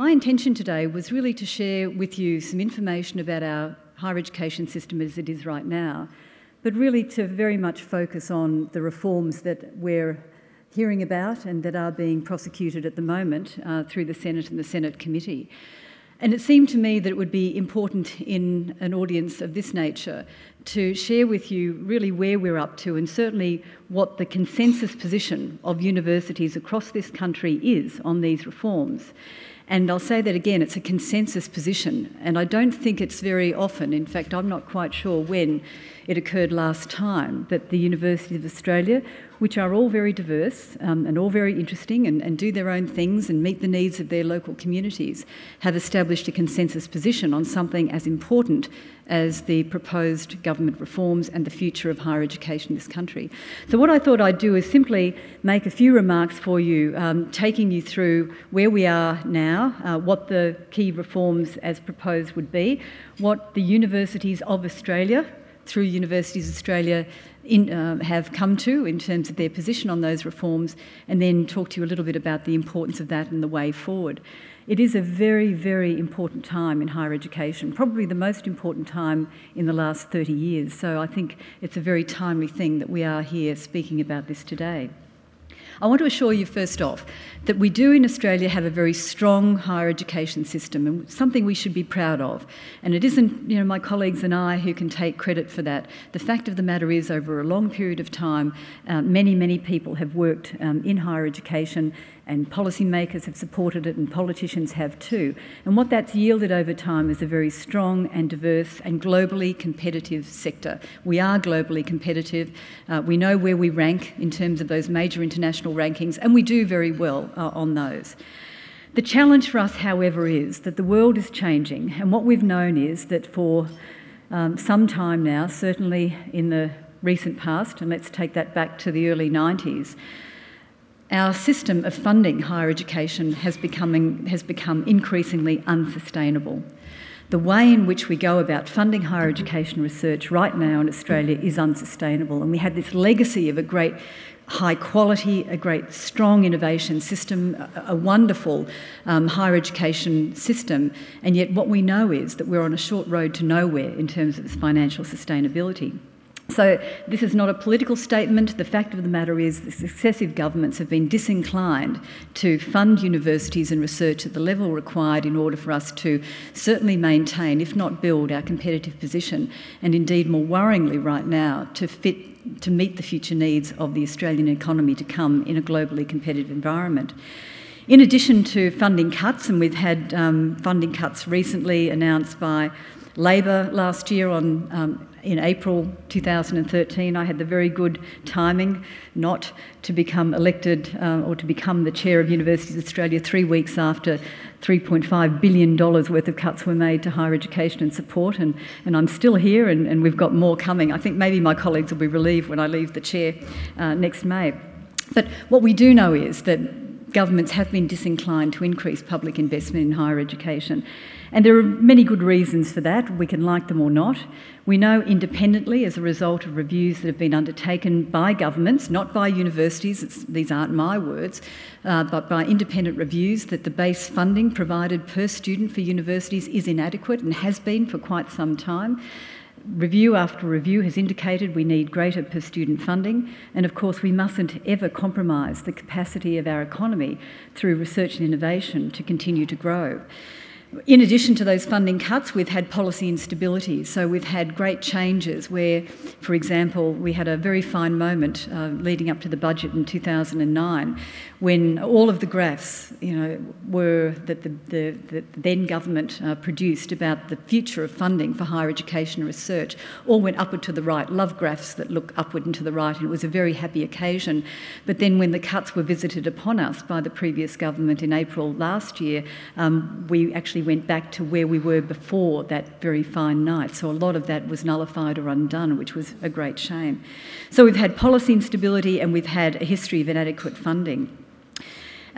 my intention today was really to share with you some information about our higher education system as it is right now, but really to very much focus on the reforms that we're hearing about and that are being prosecuted at the moment through the Senate and the Senate committee. And it seemed to me that it would be important in an audience of this nature to share with you really where we're up to and certainly what the consensus position of universities across this country is on these reforms. And I'll say that again, it's a consensus position, and I don't think it's very often, in fact I'm not quite sure when it occurred last time, that the Universities of Australia, which are all very diverse and all very interesting and do their own things and meet the needs of their local communities, have established a consensus position on something as important as the proposed government reforms and the future of higher education in this country. So what I thought I'd do is simply make a few remarks for you, taking you through where we are now, what the key reforms as proposed would be, what the universities of Australia, through Universities Australia, have come to in terms of their position on those reforms, and then talk to you a little bit about the importance of that and the way forward. It is a very, very important time in higher education, probably the most important time in the last 30 years. So I think it's a very timely thing that we are here speaking about this today. I want to assure you first off that we do in Australia have a very strong higher education system and something we should be proud of. And it isn't, my colleagues and I who can take credit for that. The fact of the matter is, over a long period of time, many, many people have worked in higher education, and policymakers have supported it and politicians have too. And what that's yielded over time is a very strong and diverse and globally competitive sector. We are globally competitive. We know where we rank in terms of those major international rankings, and we do very well on those. The challenge for us, however, is that the world is changing, and what we've known is that for some time now, certainly in the recent past, and let's take that back to the early 90s, our system of funding higher education has become increasingly unsustainable. The way in which we go about funding higher education research right now in Australia is unsustainable, and we had this legacy of a great high quality, a great strong innovation system, a wonderful higher education system, and yet what we know is that we're on a short road to nowhere in terms of its financial sustainability. So this is not a political statement. The fact of the matter is the successive governments have been disinclined to fund universities and research at the level required in order for us to certainly maintain, if not build, our competitive position, and indeed more worryingly right now, to meet the future needs of the Australian economy to come in a globally competitive environment. In addition to funding cuts, and we've had funding cuts recently announced by Labor last year in April 2013, I had the very good timing not to become elected or to become the chair of Universities Australia 3 weeks after $3.5 billion worth of cuts were made to higher education and support, and I'm still here, and we've got more coming. I think maybe my colleagues will be relieved when I leave the chair next May. But what we do know is that governments have been disinclined to increase public investment in higher education. And there are many good reasons for that. We can like them or not. We know independently, as a result of reviews that have been undertaken by governments, not by universities, these aren't my words, but by independent reviews, that the base funding provided per student for universities is inadequate and has been for quite some time. Review after review has indicated we need greater per student funding, and of course we mustn't ever compromise the capacity of our economy through research and innovation to continue to grow. In addition to those funding cuts, we've had policy instability. So we've had great changes where, for example, we had a very fine moment leading up to the budget in 2009 when all of the graphs, were that the then government produced about the future of funding for higher education and research all went upward to the right. Love graphs that look upward and to the right, and it was a very happy occasion. But then when the cuts were visited upon us by the previous government in April last year, we actually went back to where we were before that very fine night. So a lot of that was nullified or undone, which was a great shame. So we've had policy instability and we've had a history of inadequate funding.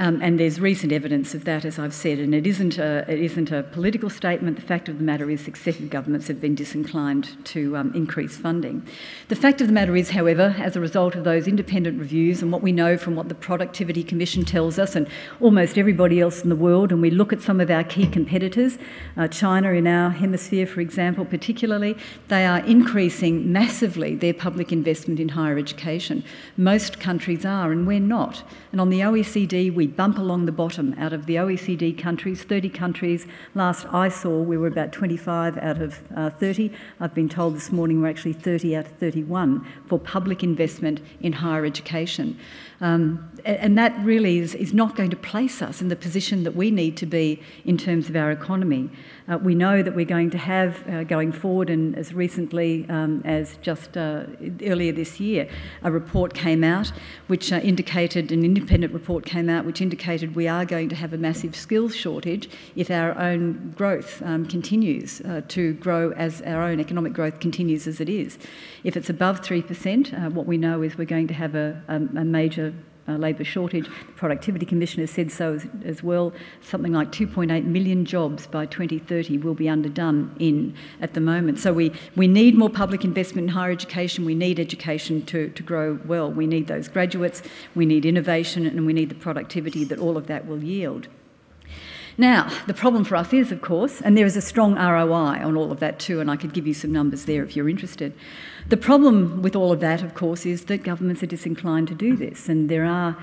And there's recent evidence of that, as I've said, and it isn't a political statement. The fact of the matter is successive governments have been disinclined to increase funding. The fact of the matter is, however, as a result of those independent reviews and what we know from what the Productivity Commission tells us and almost everybody else in the world, and we look at some of our key competitors, China in our hemisphere, for example, particularly, they are increasing massively their public investment in higher education. Most countries are, and we're not. And on the OECD, we bump along the bottom. Out of the OECD countries, 30 countries, last I saw we were about 25 out of 30. I've been told this morning we're actually 30 out of 31 for public investment in higher education. And that really is not going to place us in the position that we need to be in terms of our economy. We know that we're going to have, going forward, and as recently as just earlier this year, a report came out which indicated, an independent report came out which indicated we are going to have a massive skills shortage if our own growth continues to grow, as our own economic growth continues as it is. If it's above 3%, what we know is we're going to have a major labour shortage. The Productivity Commission has said so as well. Something like 2.8 million jobs by 2030 will be underdone in at the moment. So we need more public investment in higher education. We need education to grow well. We need those graduates, we need innovation, and we need the productivity that all of that will yield. Now, the problem for us is, of course, and there is a strong ROI on all of that too, and I could give you some numbers there if you're interested. The problem with all of that, of course, is that governments are disinclined to do this, and there are,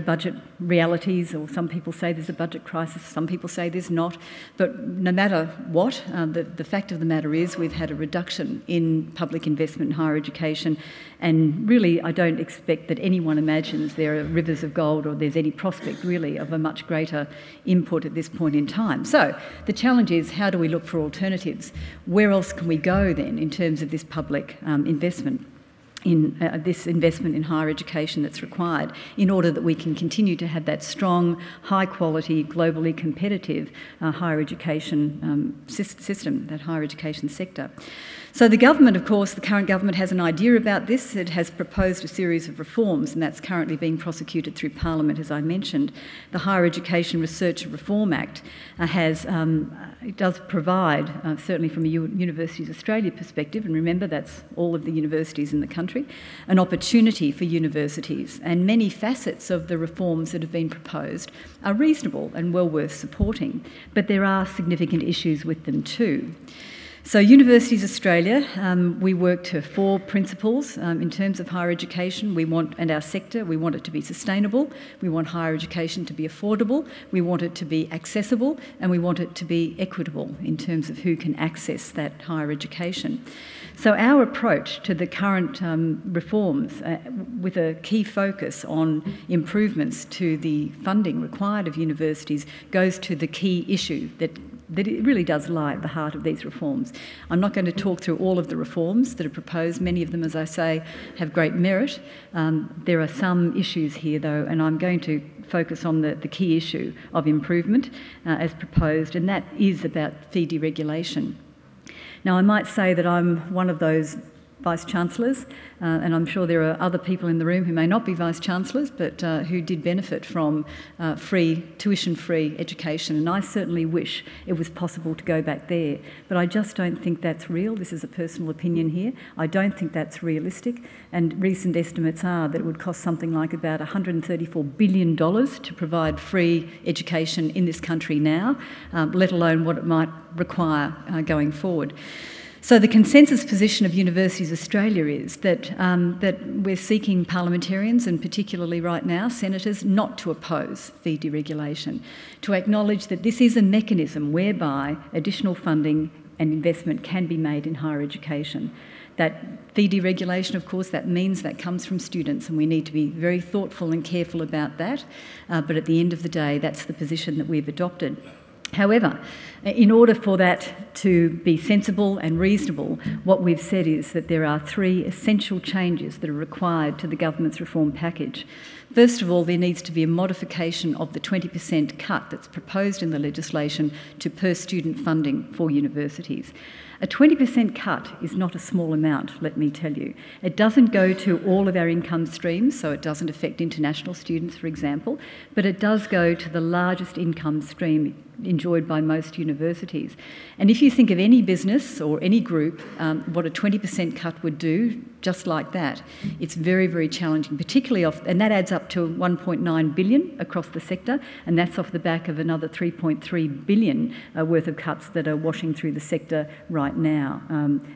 budget realities, or some people say there's a budget crisis, some people say there's not, but no matter what, the fact of the matter is we've had a reduction in public investment in higher education, and really I don't expect that anyone imagines there are rivers of gold or there's any prospect really of a much greater input at this point in time. So the challenge is, how do we look for alternatives? Where else can we go then in terms of this public investment in higher education that's required in order that we can continue to have that strong, high quality, globally competitive higher education system, that higher education sector. So the government, of course, the current government has an idea about this. It has proposed a series of reforms, and that's currently being prosecuted through Parliament, as I mentioned. The Higher Education Research and Reform Act it does provide, certainly from a Universities Australia perspective, and remember that's all of the universities in the country, an opportunity for universities, and many facets of the reforms that have been proposed are reasonable and well worth supporting, but there are significant issues with them too. So Universities Australia, we work to 4 principles in terms of higher education. And our sector, we want it to be sustainable, we want higher education to be affordable, we want it to be accessible, and we want it to be equitable in terms of who can access that higher education. So our approach to the current reforms, with a key focus on improvements to the funding required of universities, goes to the key issue that it really does lie at the heart of these reforms. I'm not going to talk through all of the reforms that are proposed. Many of them, as I say, have great merit. There are some issues here, though, and I'm going to focus on the key issue of improvement as proposed, and that is about fee deregulation. Now, I might say that I'm one of those Vice Chancellors, and I'm sure there are other people in the room who may not be Vice Chancellors, but who did benefit from tuition-free education, and I certainly wish it was possible to go back there. But I just don't think that's real. This is a personal opinion here. I don't think that's realistic, and recent estimates are that it would cost something like about $134 billion to provide free education in this country now, let alone what it might require going forward. So the consensus position of Universities Australia is that we're seeking parliamentarians, and particularly right now senators, not to oppose fee deregulation, to acknowledge that this is a mechanism whereby additional funding and investment can be made in higher education. That fee deregulation, of course, that means that comes from students, and we need to be very thoughtful and careful about that. But at the end of the day, that's the position that we've adopted. However, in order for that to be sensible and reasonable, what we've said is that there are 3 essential changes that are required to the government's reform package. First of all, there needs to be a modification of the 20% cut that's proposed in the legislation to per-student funding for universities. A 20% cut is not a small amount, let me tell you. It doesn't go to all of our income streams, so it doesn't affect international students, for example, but it does go to the largest income stream enjoyed by most universities. And if you think of any business or any group, what a 20% cut would do, just like that, it's very, very challenging, particularly and that adds up to 1.9 billion across the sector, and that's off the back of another 3.3 billion worth of cuts that are washing through the sector right now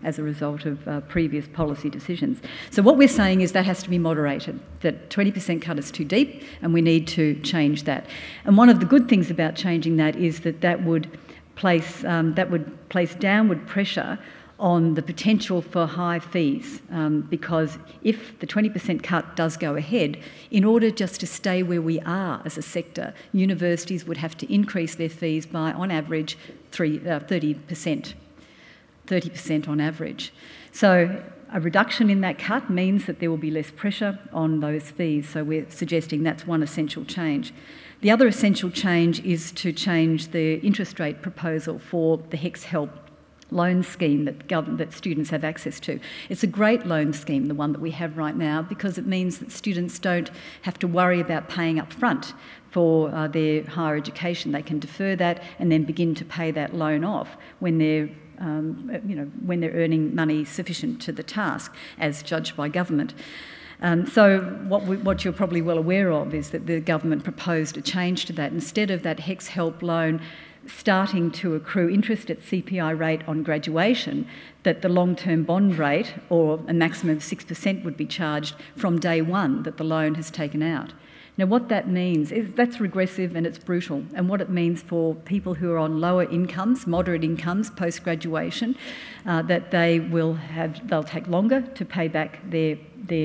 as a result of previous policy decisions. So what we're saying is that has to be moderated, that 20% cut is too deep, and we need to change that. And one of the good things about changing that is that would place downward pressure on the potential for high fees, because if the 20% cut does go ahead, in order just to stay where we are as a sector, universities would have to increase their fees by, on average, 30% on average. So a reduction in that cut means that there will be less pressure on those fees, so we're suggesting that's one essential change. The other essential change is to change the interest rate proposal for the HECS Help loan scheme that students have access to. It's a great loan scheme, the one that we have right now, because it means that students don't have to worry about paying up front for their higher education. They can defer that and then begin to pay that loan off when they're when they're earning money sufficient to the task, as judged by government. So what you're probably well aware of is that the government proposed a change to that. Instead of that HECS Help loan starting to accrue interest at CPI rate on graduation, that the long-term bond rate, or a maximum of 6%, would be charged from day one that the loan has taken out. Now, what that means is that's regressive and it's brutal. And what it means for people who are on lower incomes, moderate incomes, post-graduation, that they'll take longer to pay back their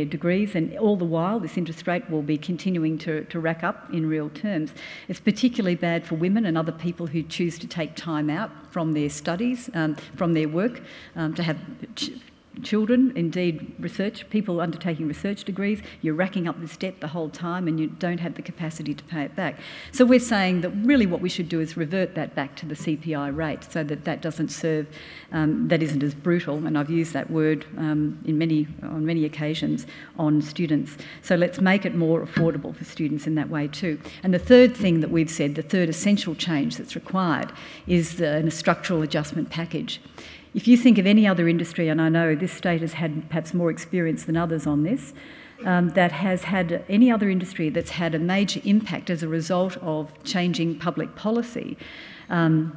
degrees, and all the while this interest rate will be continuing to rack up in real terms. It's particularly bad for women and other people who choose to take time out from their studies, from their work, to have children, indeed people undertaking research degrees. You're racking up this debt the whole time and you don't have the capacity to pay it back. So we're saying that really what we should do is revert that back to the CPI rate, so that doesn't serve, that isn't as brutal, and I've used that word on many occasions on students. So let's make it more affordable for students in that way too. And the third thing that we've said, the third essential change that's required, is a structural adjustment package. If you think of any other industry, and I know this state has had perhaps more experience than others on this, that has had any other industry that's had a major impact as a result of changing public policy,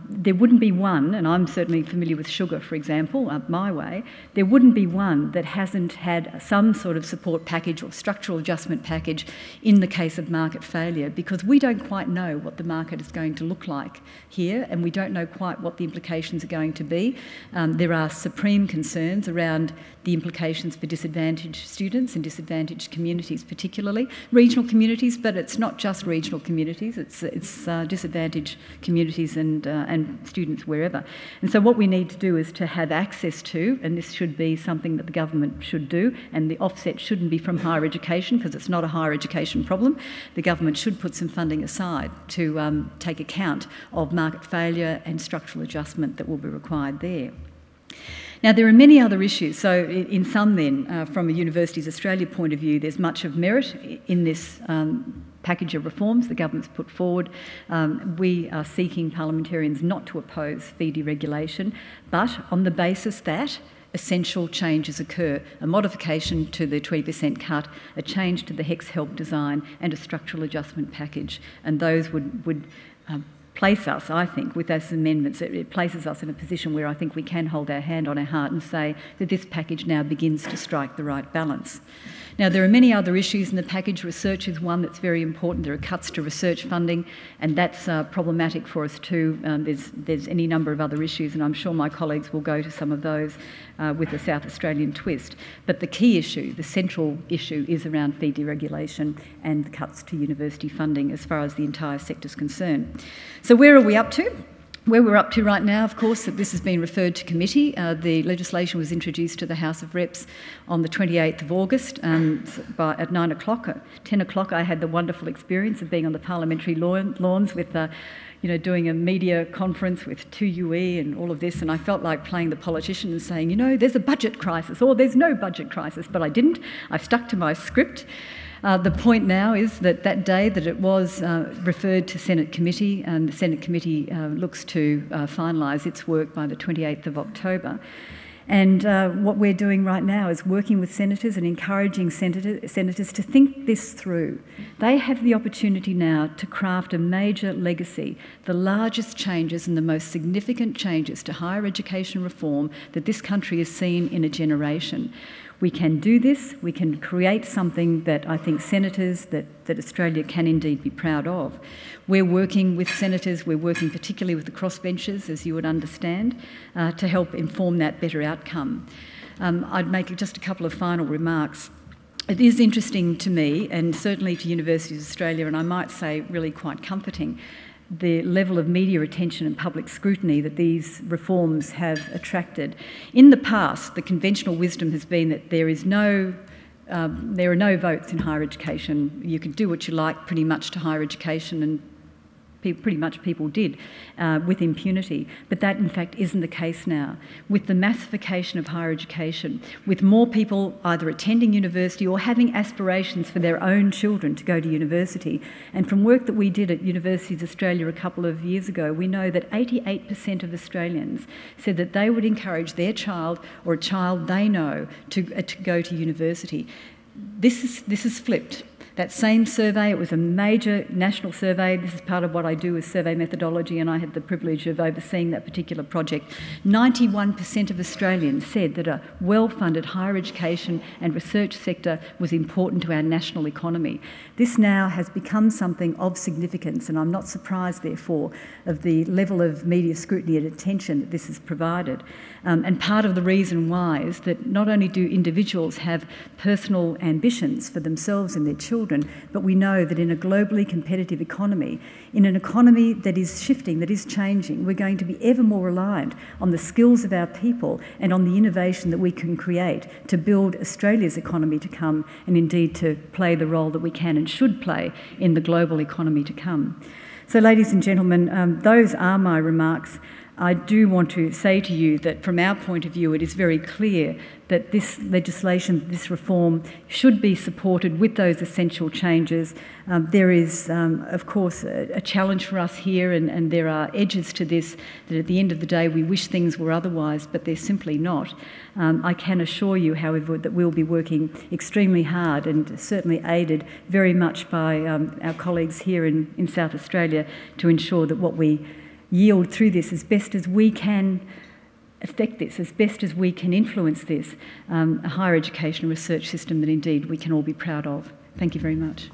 there wouldn't be one, and I'm certainly familiar with sugar, for example, up my way, there wouldn't be one that hasn't had some sort of support package or structural adjustment package in the case of market failure, because we don't quite know what the market is going to look like here, and we don't know quite what the implications are going to be. There are supreme concerns around the implications for disadvantaged students and disadvantaged communities, particularly regional communities, but it's not just regional communities, it's disadvantaged communities and students wherever. And so what we need to do is to have access to, and this should be something that the government should do, and the offset shouldn't be from higher education, because it's not a higher education problem. The government should put some funding aside to take account of market failure and structural adjustment that will be required there. Now, there are many other issues. So in sum then, from a Universities Australia point of view, there's much of merit in this package of reforms the government's put forward. We are seeking parliamentarians not to oppose fee deregulation, but on the basis that essential changes occur: a modification to the 20% cut, a change to the HECS Help design, and a structural adjustment package. And those would place us, I think, with those amendments, it places us in a position where I think we can hold our hand on our heart and say that this package now begins to strike the right balance. Now, there are many other issues in the package. Research is one that's very important. There are cuts to research funding, and that's problematic for us too. There's any number of other issues, and I'm sure my colleagues will go to some of those with a South Australian twist. But the key issue, the central issue, is around fee deregulation and cuts to university funding as far as the entire sector is concerned. So where are we up to? Where we're up to right now, of course, that this has been referred to committee. The legislation was introduced to the House of Reps on the 28th of August at 9 o'clock. At 10 o'clock, I had the wonderful experience of being on the parliamentary lawns with doing a media conference with 2UE and all of this, and I felt like playing the politician and saying, there's a budget crisis, or there's no budget crisis, but I didn't. I stuck to my script. The point now is that day that it was referred to Senate committee, and the Senate committee looks to finalise its work by the 28th of October. And what we're doing right now is working with senators and encouraging senators to think this through. They have the opportunity now to craft a major legacy, the largest changes and the most significant changes to higher education reform that this country has seen in a generation. We can do this, we can create something that I think senators, that Australia can indeed be proud of. We're working with senators, we're working particularly with the crossbenchers, as you would understand, to help inform that better outcome. I'd make just a couple of final remarks. It is interesting to me, and certainly to Universities of Australia, and I might say really quite comforting, the level of media attention and public scrutiny that these reforms have attracted. In the past, the conventional wisdom has been that there are no votes in higher education. You can do what you like pretty much to higher education, and pretty much people did with impunity. But that, in fact, isn't the case now. With the massification of higher education, with more people either attending university or having aspirations for their own children to go to university, and from work that we did at Universities Australia a couple of years ago, we know that 88% of Australians said that they would encourage their child or a child they know to go to university. This is flipped. That same survey, it was a major national survey. This is part of what I do with survey methodology, and I had the privilege of overseeing that particular project. 91% of Australians said that a well-funded higher education and research sector was important to our national economy. This now has become something of significance, and I'm not surprised, therefore, of the level of media scrutiny and attention that this has provided. And part of the reason why is that not only do individuals have personal ambitions for themselves and their children, but we know that in a globally competitive economy, in an economy that is shifting, that is changing, we're going to be ever more reliant on the skills of our people and on the innovation that we can create to build Australia's economy to come, and indeed to play the role that we can and should play in the global economy to come. So, ladies and gentlemen, those are my remarks. I do want to say to you that from our point of view, it is very clear that this legislation, this reform, should be supported with those essential changes. There is, of course, a challenge for us here, and there are edges to this that at the end of the day we wish things were otherwise, but they're simply not. I can assure you, however, that we'll be working extremely hard, and certainly aided very much by our colleagues here in South Australia, to ensure that what we yield through this, as best as we can affect this, as best as we can influence this, a higher education and research system that indeed we can all be proud of. Thank you very much.